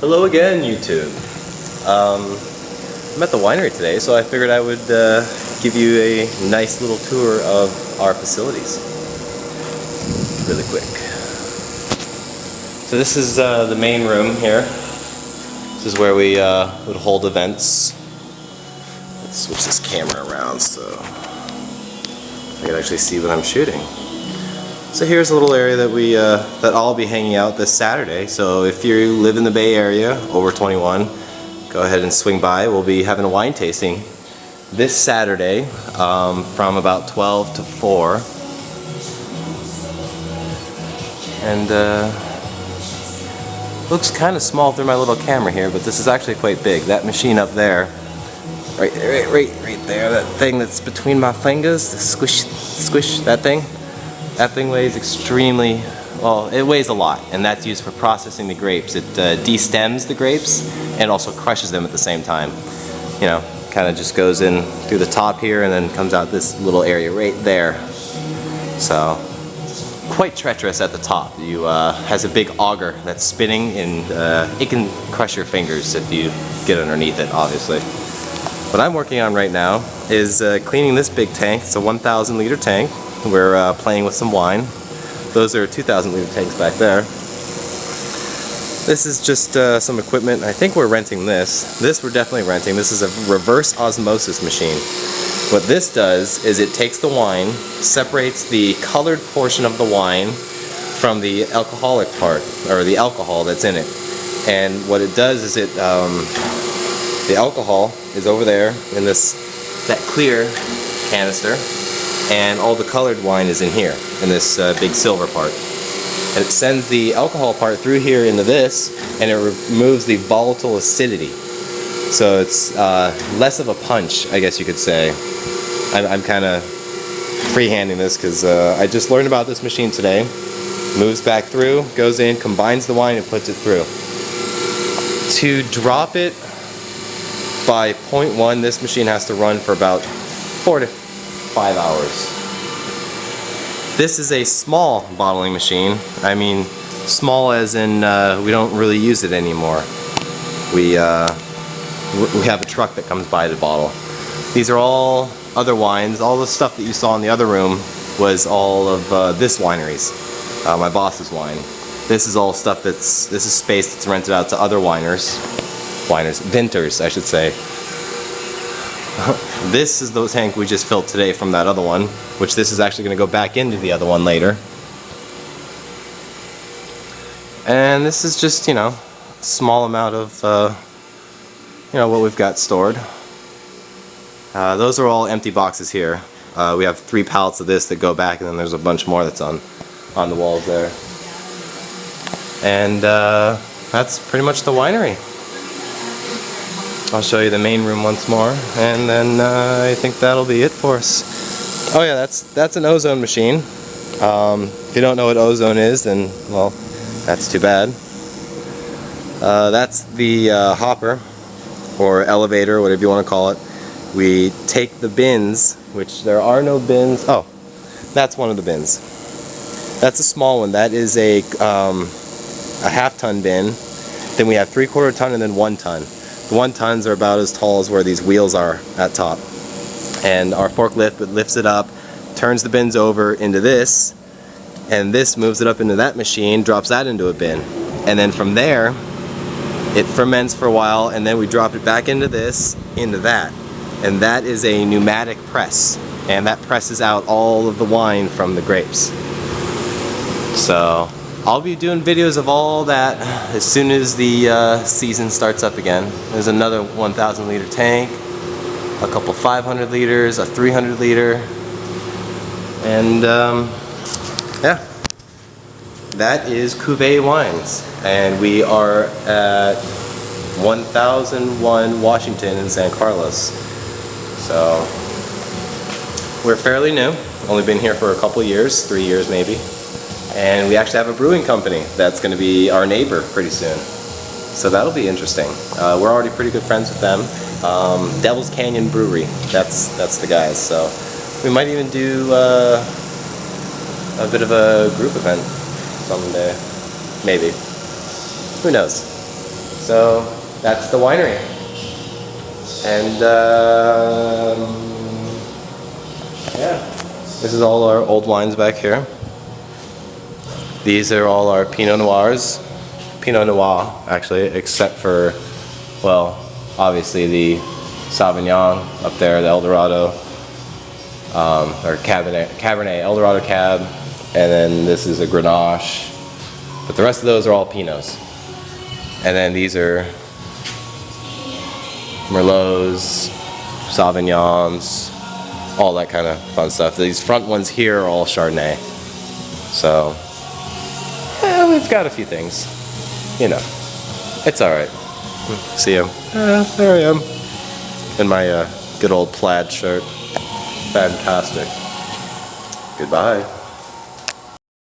Hello again, YouTube. I'm at the winery today, so I figured I would give you a nice little tour of our facilities really quick. So this is the main room here. This is where we would hold events. Let's switch this camera around so I can actually see what I'm shooting. So here's a little area that that I'll be hanging out this Saturday. So if you live in the Bay Area, over 21, go ahead and swing by. We'll be having a wine tasting this Saturday from about 12 to 4. And looks kind of small through my little camera here, but this is actually quite big. That machine up there, right there, that thing that's between my fingers, squish, that thing. That thing weighs extremely, well, it weighs a lot, and that's used for processing the grapes. It de-stems the grapes and also crushes them at the same time. You know, kind of just goes in through the top here and then comes out this little area right there. So, quite treacherous at the top. You has a big auger that's spinning, and it can crush your fingers if you get underneath it, obviously. What I'm working on right now is cleaning this big tank. It's a 1,000 liter tank. We're playing with some wine. Those are 2,000 liter tanks back there. This is just some equipment. I think we're renting this. This we're definitely renting. This is a reverse osmosis machine. What this does is it takes the wine, separates the colored portion of the wine from the alcoholic part, or the alcohol that's in it. And what it does is the alcohol is over there in that clear canister, and all the colored wine is in here, in this big silver part. And it sends the alcohol part through here into this, and it removes the volatile acidity. So it's less of a punch, I guess you could say. I'm kind of freehanding this because I just learned about this machine today. Moves back through, goes in, combines the wine, and puts it through. To drop it by 0.1, this machine has to run for about 4 to 5 hours. This is a small bottling machine. I mean, small as in we don't really use it anymore. We have a truck that comes by to bottle. These are all other wines. All the stuff that you saw in the other room was all of this winery's, my boss's wine. This is all stuff this is space that's rented out to other vintners, I should say. This is the tank we just filled today from that other one, which this is actually going to go back into the other one later. And this is just, you know, a small amount of, you know, what we've got stored. Those are all empty boxes here. We have 3 pallets of this that go back, and then there's a bunch more that's on the walls there. And that's pretty much the winery. I'll show you the main room once more, and then I think that'll be it for us. Oh yeah, that's an ozone machine. If you don't know what ozone is, then, well, that's too bad. That's the hopper, or elevator, whatever you want to call it. We take the bins, which there are no bins. Oh, that's one of the bins. That's a small one. That is a half-ton bin. Then we have 3/4 ton and then 1 ton. The 1 tons are about as tall as where these wheels are at top. And our forklift lifts it up, turns the bins over into this, and this moves it up into that machine, drops that into a bin. And then from there, it ferments for a while, and then we drop it back into this, into that. And that is a pneumatic press. And that presses out all of the wine from the grapes. So I'll be doing videos of all that as soon as the season starts up again. There's another 1,000 liter tank, a couple 500 liters, a 300 liter, and yeah, that is Cuvée Wines, and we are at 1001 Washington in San Carlos. So we're fairly new, only been here for a couple years, 3 years maybe. And we actually have a brewing company that's going to be our neighbor pretty soon. So that'll be interesting. We're already pretty good friends with them. Devil's Canyon Brewery, that's the guys. So we might even do a bit of a group event someday. Maybe. Who knows? So that's the winery. And yeah, this is all our old wines back here. These are all our Pinot Noirs. Pinot Noir, actually, except for, well, obviously the Sauvignon up there, the Eldorado, or Cabernet, Eldorado Cab, and then this is a Grenache. But the rest of those are all Pinots. And then these are Merlots, Sauvignons, all that kind of fun stuff. These front ones here are all Chardonnay. So, yeah, we've got a few things. You know, it's alright. See him? There I am. In my good old plaid shirt. Fantastic. Goodbye.